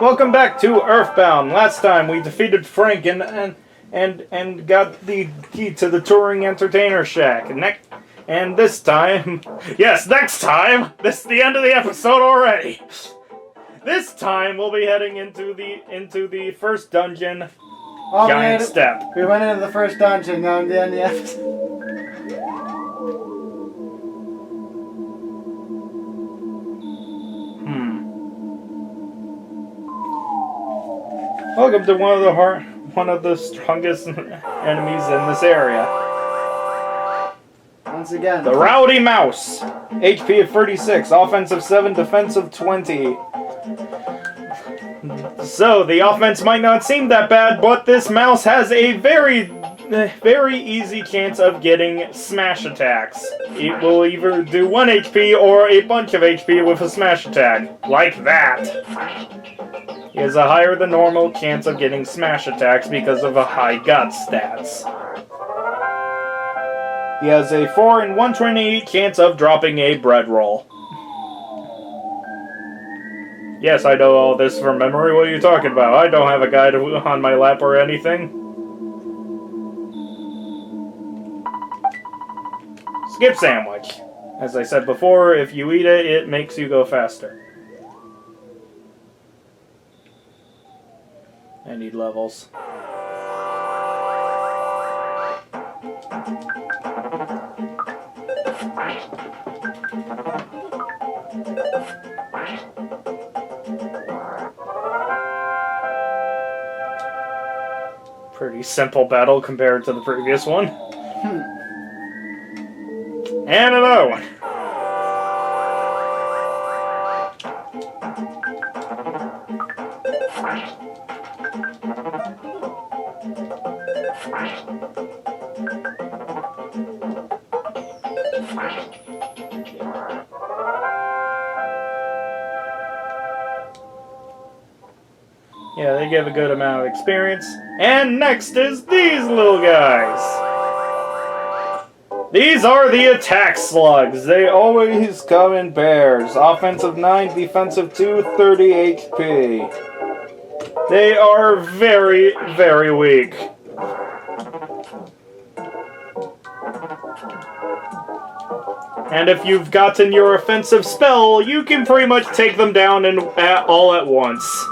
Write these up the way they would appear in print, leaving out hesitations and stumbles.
Welcome back to EarthBound. Last time we defeated Frank and got the key to the touring entertainer shack. And this time, yes, next time. This is the end of the episode already. This time we'll be heading into the first dungeon, Giant Step. We went into the first dungeon. Now I'm the end of the episode. Welcome to one of the strongest enemies in this area. Once again, The Rowdy Mouse. HP of 36, offensive 7, defensive 20. So, the offense might not seem that bad, but this mouse has a very easy chance of getting smash attacks. It will either do 1 HP or a bunch of HP with a smash attack. Like that. He has a higher than normal chance of getting smash attacks because of a high guts stats. He has a 4 in 128 chance of dropping a bread roll. Yes, I know all this from memory. What are you talking about? I don't have a guide on my lap or anything. Skip sandwich. As I said before, if you eat it, it makes you go faster. I need levels. Pretty simple battle compared to the previous one. And another one. Yeah, they give a good amount of experience. And next is these little guys. These are the attack slugs. They always come in pairs. Offensive 9, defensive 2, 30 HP. They are very, very weak. And if you've gotten your offensive spell, you can pretty much take them down all at once.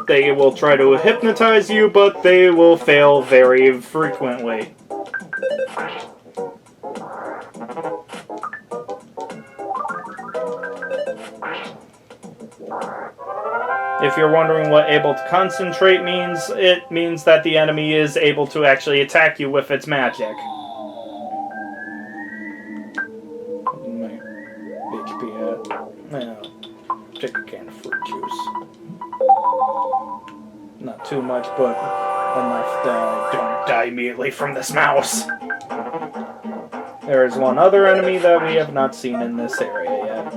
They will try to hypnotize you, but they will fail very frequently. If you're wondering what able to concentrate means, it means that the enemy is able to actually attack you with its magic. My HP take a can of fruit juice. Not too much, but enough that I don't die immediately from this mouse. There is one other enemy that we have not seen in this area yet.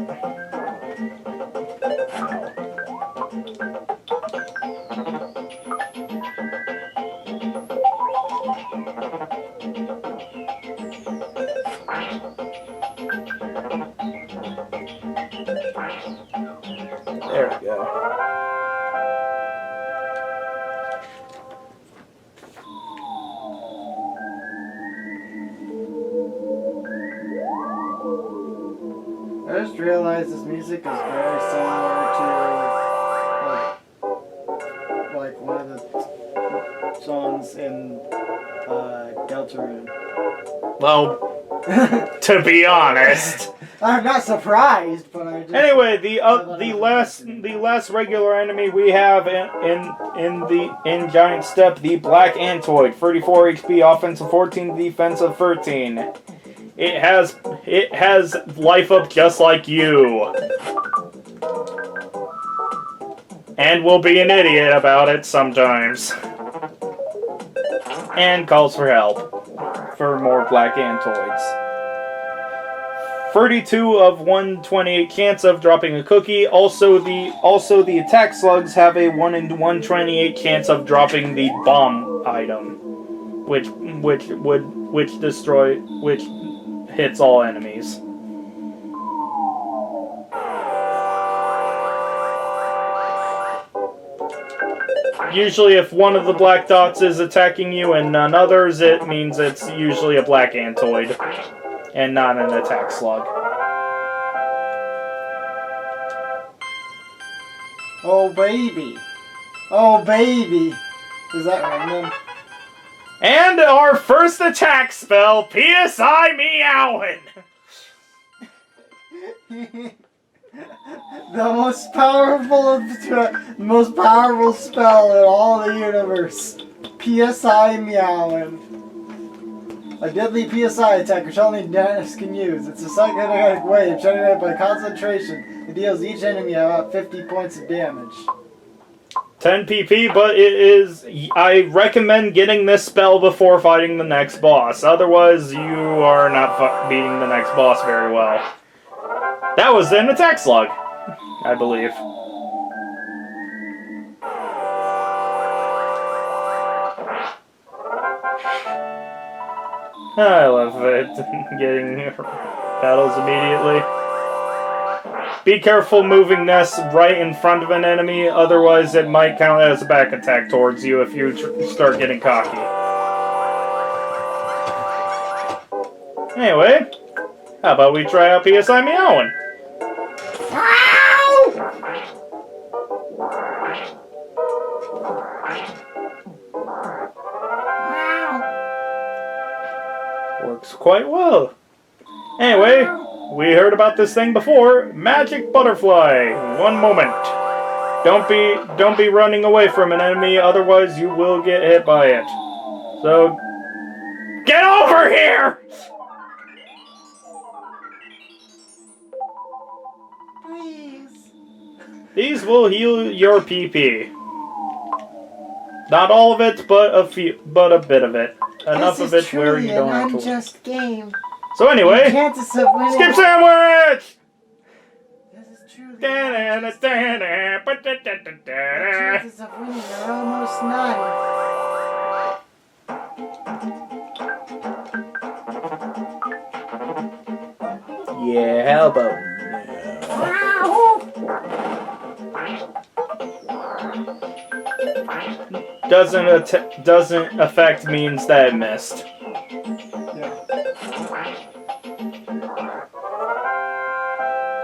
There we go. I just realized this music is very similar to like one of the songs in Deltarune. Well, to be honest. I'm not surprised, but I just... Anyway, the last regular enemy we have in Giant Step, the Black Antoid, 34 HP, offensive 14, defensive 13. It has life up just like you. And will be an idiot about it sometimes. And calls for help for more Black Antoids. 32 of 128 chance of dropping a cookie. Also the attack slugs have a 1 in 128 chance of dropping the bomb item, which hits all enemies. usually if one of the black dots is attacking you and none others, it means it's usually a black antoid and not an attack slug. Oh, baby. Oh, baby. Is that random? And our first attack spell, PSI Meowin'! The most powerful spell in all the universe. PSI Meowin'. A deadly PSI attack which only Dennis can use. It's a psychotic wave generated by concentration. It deals each enemy about 50 points of damage. 10 PP, but it is... I recommend getting this spell before fighting the next boss. Otherwise, you are not beating the next boss very well. That was an attack slug, I believe. I love it. Getting battles immediately. Be careful moving nests right in front of an enemy, otherwise it might count as a back attack towards you if you start getting cocky. Anyway, how about we try out PSI Meowin'? Works quite well. Anyway, we heard about this thing before. Magic butterfly. One moment. Don't be running away from an enemy, otherwise you will get hit by it. So get over here! Please. These will heal your PP. Not all of it, but a bit of it. Enough of it where you don't have to. This is truly an unjust game. So anyway, Chances of winning. skip sandwich! This is truly The chances of winning are almost none. Yeah, how about doesn't affect means that it missed.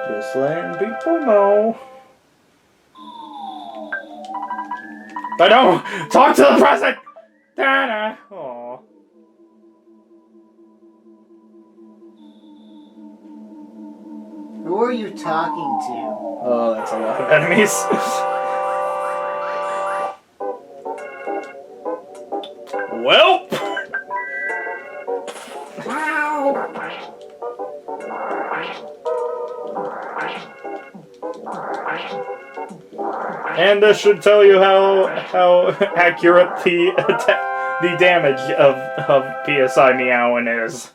Just letting people know. But no! Talk to the president! Aww. Who are you talking to? Oh, that's a lot of enemies. Well. And this should tell you how accurate the damage of PSI Meowin' is.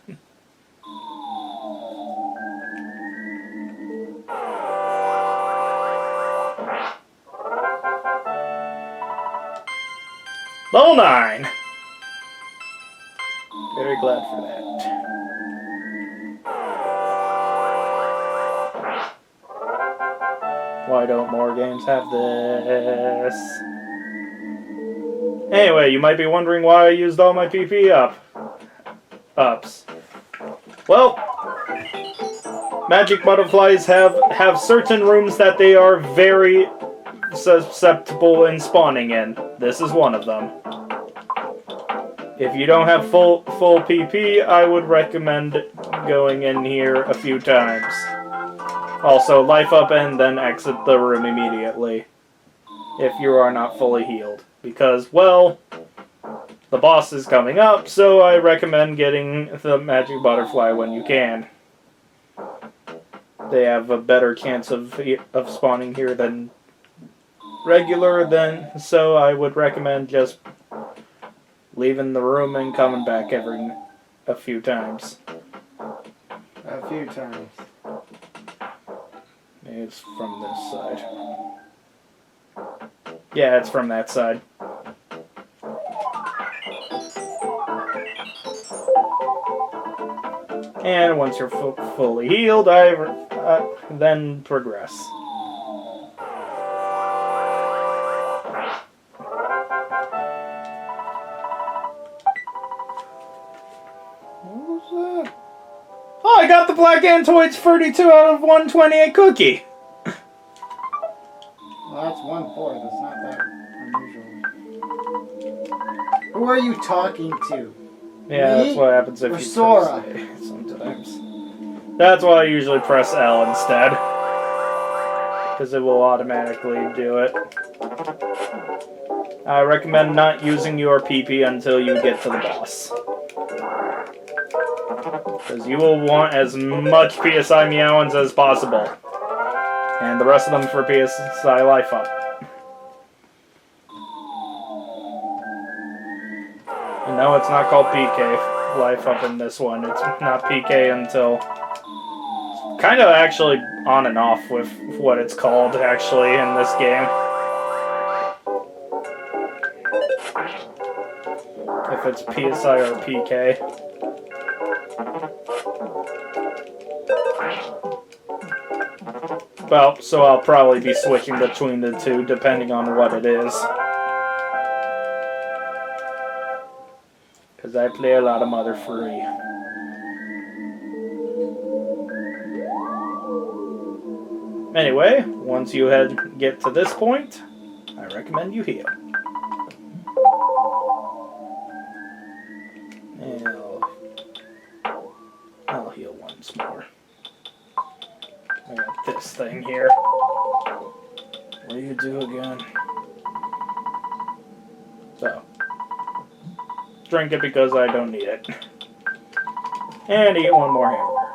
Level 9. Very glad for that. Why don't more games have this? Anyway, you might be wondering why I used all my PP ups. Well, magic butterflies have certain rooms that they are very susceptible in spawning in. This is one of them. If you don't have full PP, I would recommend going in here a few times. Also, life up and then exit the room immediately if you are not fully healed. Because, well, the boss is coming up, so I recommend getting the magic butterfly when you can. They have a better chance of spawning here than regular, so I would recommend just leaving the room and coming back a few times. A few times. It's from this side. Yeah, it's from that side. And once you're fully healed, then progress. I got the Black Antoid's 32 out of 128 cookie. Well, that's 1/4. That's not that unusual. Who are you talking to? Yeah, Me? that's what happens if Or you Sora? press A sometimes. That's why I usually press L instead. Because it will automatically do it. I recommend not using your PP until you get to the boss. Because you will want as much PSI Meowins as possible. And the rest of them for PSI Life Up. And no, it's not called PK Life Up in this one. It's not PK until... kind of actually on and off with what it's called actually in this game. If it's PSI or PK. Well, so I'll probably be switching between the two depending on what it is. Because I play a lot of Mother Free. Anyway, once you get to this point, I recommend you heal. And I'll heal once more. I got this thing here. What do you do again? So, drink it because I don't need it. And eat one more hamburger.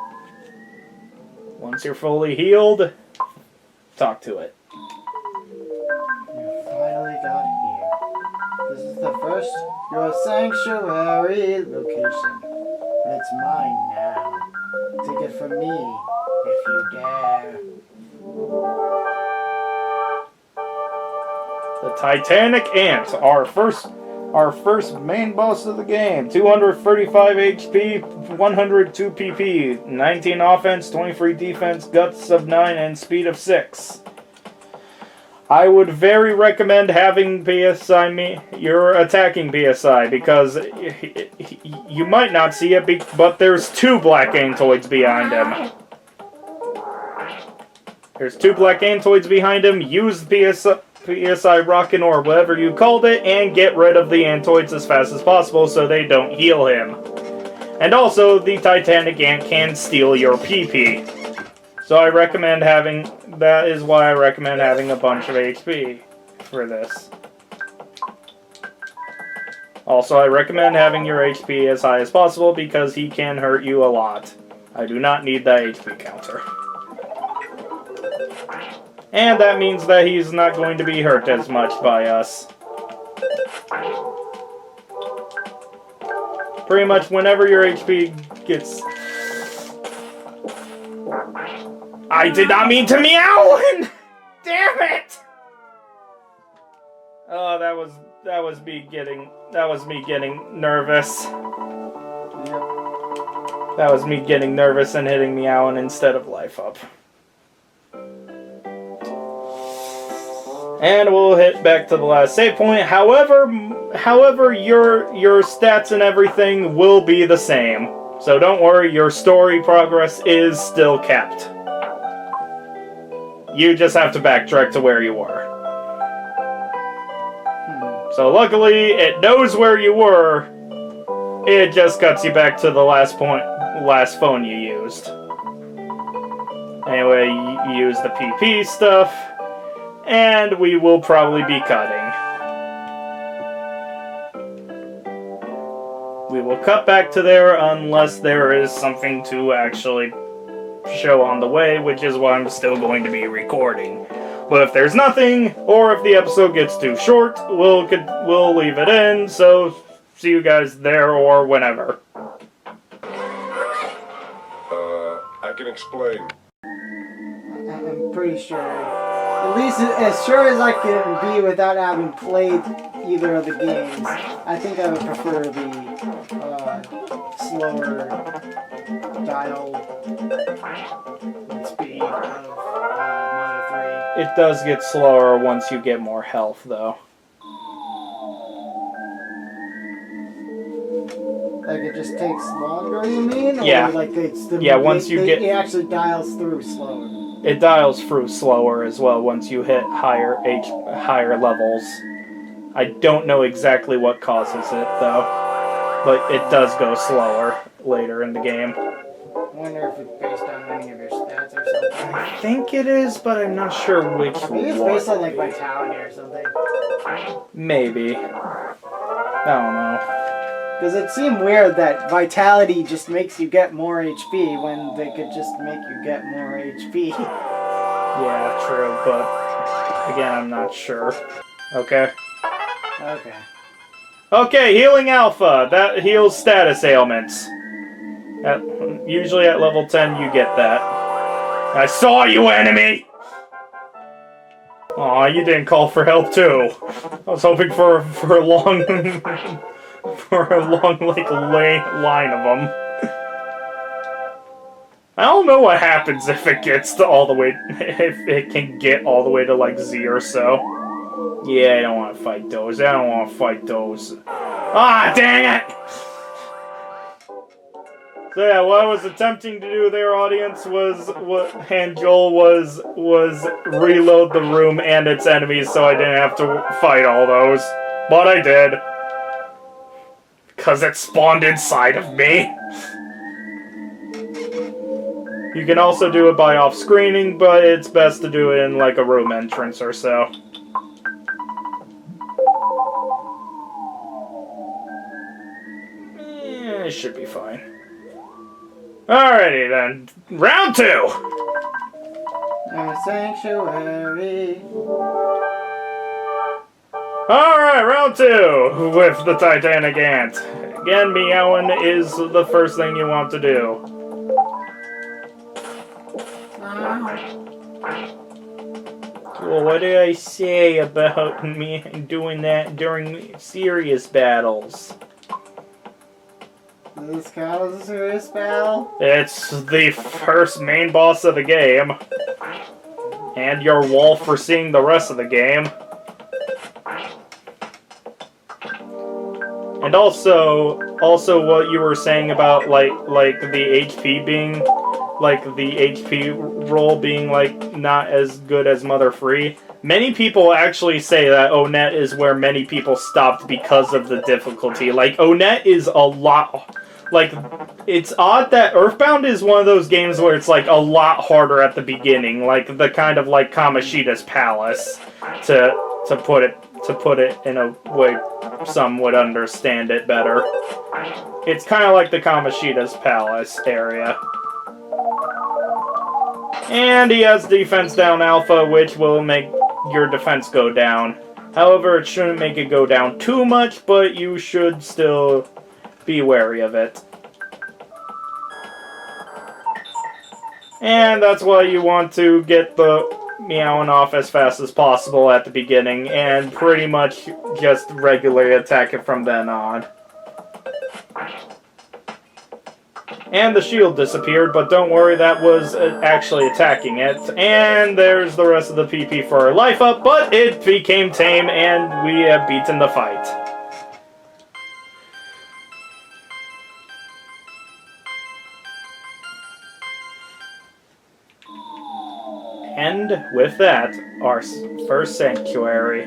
Once you're fully healed, talk to it. You finally got here. This is the first your sanctuary location. And it's mine now. Take it from me, if you dare. The Titanic Ants, our first main boss of the game. 235 HP, 102 PP, 19 offense, 23 defense, guts of 9, and speed of 6. I would very recommend having your attacking PSI, because you might not see it, but there's 2 Black Antoids behind him. There's 2 Black Antoids behind him. Use the PSI Rockin' or whatever you called it, and get rid of the Antoids as fast as possible so they don't heal him. And also, the Titanic Ant can steal your PP. So that is why I recommend having a bunch of HP for this. Also, I recommend having your HP as high as possible because he can hurt you a lot. I do not need that HP counter. And that means that he's not going to be hurt as much by us. Pretty much whenever your HP gets... I did not mean to meow! Damn it! Oh, that was me getting nervous. Yep. That was me getting nervous and hitting meowing instead of life up. And we'll hit back to the last save point. However, your stats and everything will be the same. So don't worry, your story progress is still kept. You just have to backtrack to where you were. So luckily, it knows where you were. It just cuts you back to the last phone you used. Anyway, you use the PP stuff. And we will probably be cutting. We will cut back to there unless there is something to actually show on the way, which is why I'm still going to be recording. But if there's nothing, or if the episode gets too short, we'll leave it in, so see you guys there or whenever. I can explain. I'm pretty sure. At least as sure as I can be without having played either of the games, I think I would prefer the slower dial speed of Mother 3. It does get slower once you get more health, though. Like it just takes longer, you mean? Or Yeah. like it actually dials through slower. It dials through slower as well once you hit higher levels. I don't know exactly what causes it though, but it does go slower later in the game. I wonder if it's based on any of your stats or something. I think it is, but I'm not sure which one. Maybe it's based on like vitality or something. Maybe. I don't know. Because it seemed weird that vitality just makes you get more HP when they could just make you get more HP. Yeah, true, but again, I'm not sure. Okay. Okay. Okay, Healing Alpha. That heals status ailments. Usually at level 10 you get that. I saw you, enemy! Aw, you didn't call for help too. I was hoping for a long... for a long, like, line of them. I don't know what happens if it gets to all the way... if it can get all the way to, like, Z or so. Yeah, I don't want to fight those. I don't want to fight those. Ah, dang it! So yeah, what I was attempting to do there, audience, and Joel was reload the room and its enemies so I didn't have to fight all those. But I did. Because it spawned inside of me. You can also do it by off-screening, but it's best to do it in like a room entrance or so. It should be fine. Alrighty then. Round 2! A sanctuary. Alright, round 2 with the Titanic Ant. Again, meowing is the first thing you want to do. Well, what did I say about me doing that during serious battles? Does this count as a serious battle? It's the first main boss of the game. And your wall for seeing the rest of the game. And also what you were saying about like the HP being like the HP roll being like not as good as Mother Free. Many people actually say that Onet is where many people stopped because of the difficulty. Like Onet is a lot like it's odd that EarthBound is one of those games where it's like a lot harder at the beginning, like the kind of like Kamoshida's Palace to put it in a way some would understand it better. It's kind of like the Kamoshida's Palace area. And he has defense down alpha, which will make your defense go down. However, it shouldn't make it go down too much, but you should still be wary of it. And that's why you want to get the meowing off as fast as possible at the beginning, and pretty much just regularly attack it from then on. And the shield disappeared, but don't worry, that was actually attacking it. And there's the rest of the PP for life up, but it became tame, and we have beaten the fight. And with that, our first sanctuary.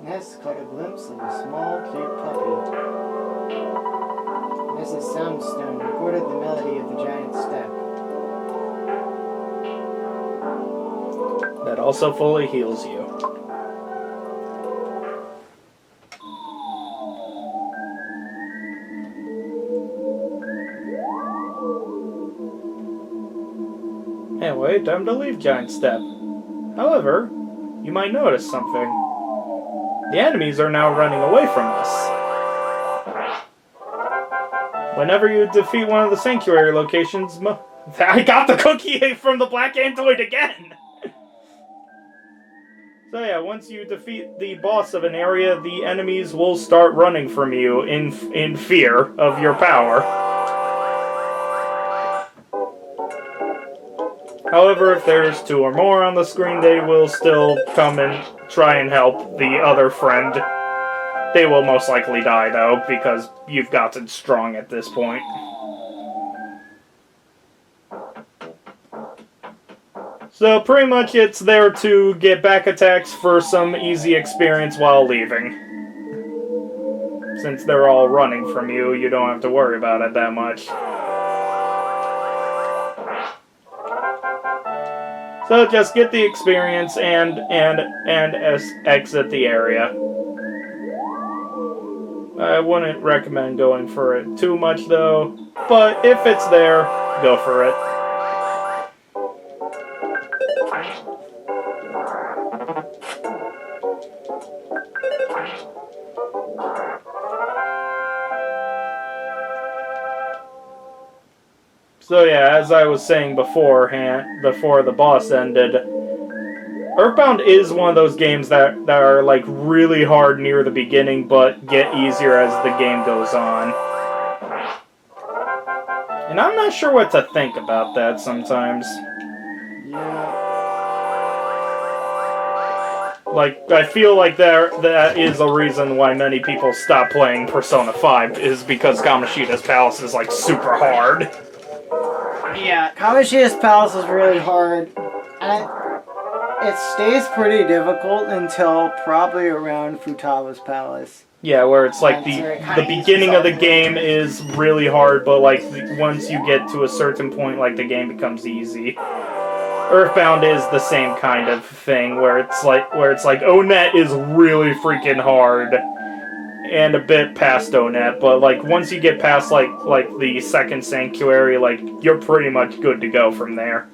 Ness caught a glimpse of a small, cute puppy. Ness's soundstone recorded the melody of the giant step. That also fully heals you. Anyway, time to leave Giant Step. However, you might notice something. The enemies are now running away from us. Whenever you defeat one of the sanctuary locations, I got the cookie from the black android again! So yeah, once you defeat the boss of an area, the enemies will start running from you in fear of your power. However, if there's 2 or more on the screen, they will still come and try and help the other friend. They will most likely die, though, because you've gotten strong at this point. So pretty much it's there to get back attacks for some easy experience while leaving. Since they're all running from you, you don't have to worry about it that much. So just get the experience and exit the area. I wouldn't recommend going for it too much though, but if it's there, go for it. So yeah, as I was saying beforehand, before the boss ended, EarthBound is one of those games that are like really hard near the beginning, but get easier as the game goes on. And I'm not sure what to think about that sometimes. Yeah. Like, I feel like that is a reason why many people stop playing Persona 5, is because Kamoshida's Palace is like super hard. Yeah, Kamoshida's Palace is really hard, and it stays pretty difficult until probably around Futaba's Palace. Yeah, where it's like the beginning of the game is really hard, but like once you get to a certain point, like the game becomes easy. EarthBound is the same kind of thing, where it's like Onet is really freaking hard. And a bit past Onet, but like once you get past like the second sanctuary, like you're pretty much good to go from there.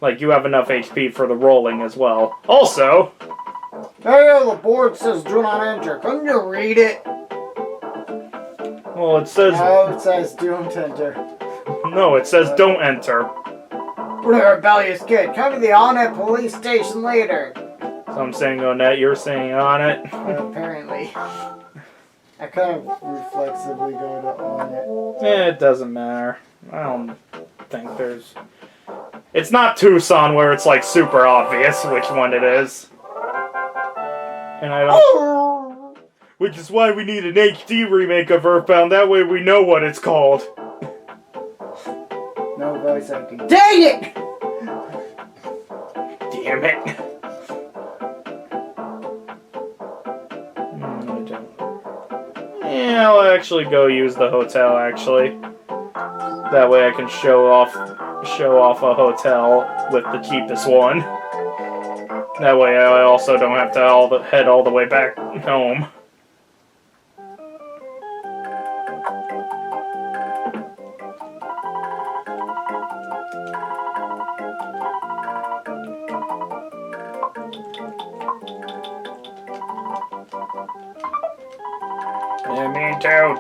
Like you have enough HP for the rolling as well. Also, hey, the board says do not enter. Couldn't you read it? well, it says No, it says don't enter. no, it says don't enter. What a rebellious kid. Come to the Onet police station later. So I'm saying Onet, you're saying Onet. Apparently. I kind of reflexively go to Onet. It doesn't matter. I don't think there's... It's not Tucson where it's like super obvious which one it is. And I don't... Which is why we need an HD remake of EarthBound, that way we know what it's called. No voice acting. Dang it! Damn it. Yeah, I'll actually go use the hotel, actually. That way I can show off a hotel with the cheapest one. That way I also don't have to head all the way back home. Yeah, me too.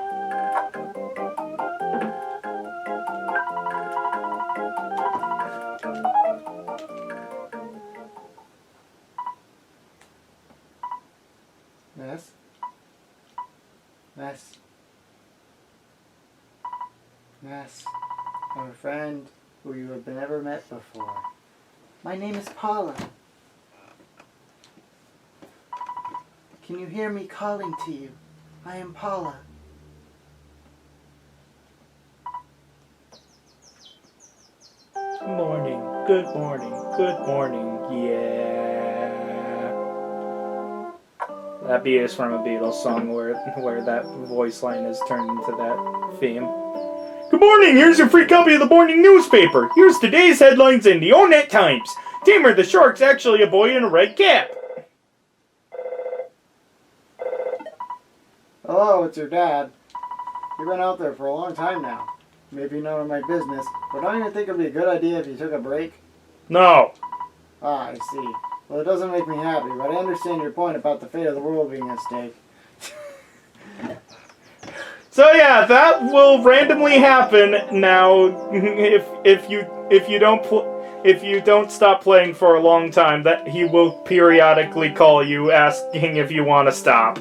Yes. Yes. Yes. I'm a friend who you have never met before. My name is Paula. Can you hear me calling to you? I am Paula. Good morning, good morning, good morning, yeah. That beat is from a Beatles song where that voice line is turned into that theme. Good morning, here's your free copy of the morning newspaper. Here's today's headlines in the Onet Times. Tamer the Shark's actually a boy in a red cap. Hello, it's your dad. You've been out there for a long time now. Maybe none of my business, but don't you think it would be a good idea if you took a break? No. Ah, I see. Well, it doesn't make me happy, but I understand your point about the fate of the world being at stake. So yeah, that will randomly happen now if you if you don't stop playing for a long time, that he will periodically call you asking if you want to stop.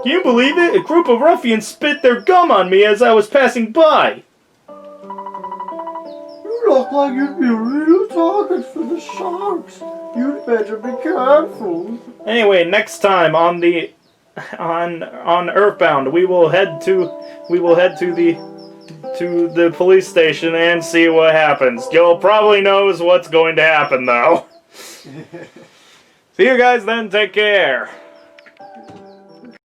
Can you believe it? A group of ruffians spit their gum on me as I was passing by. You look like you'd be a real target for the sharks. You'd better be careful. Anyway, next time on EarthBound, we will head to the police station and see what happens. Gil probably knows what's going to happen though. See you guys then, take care.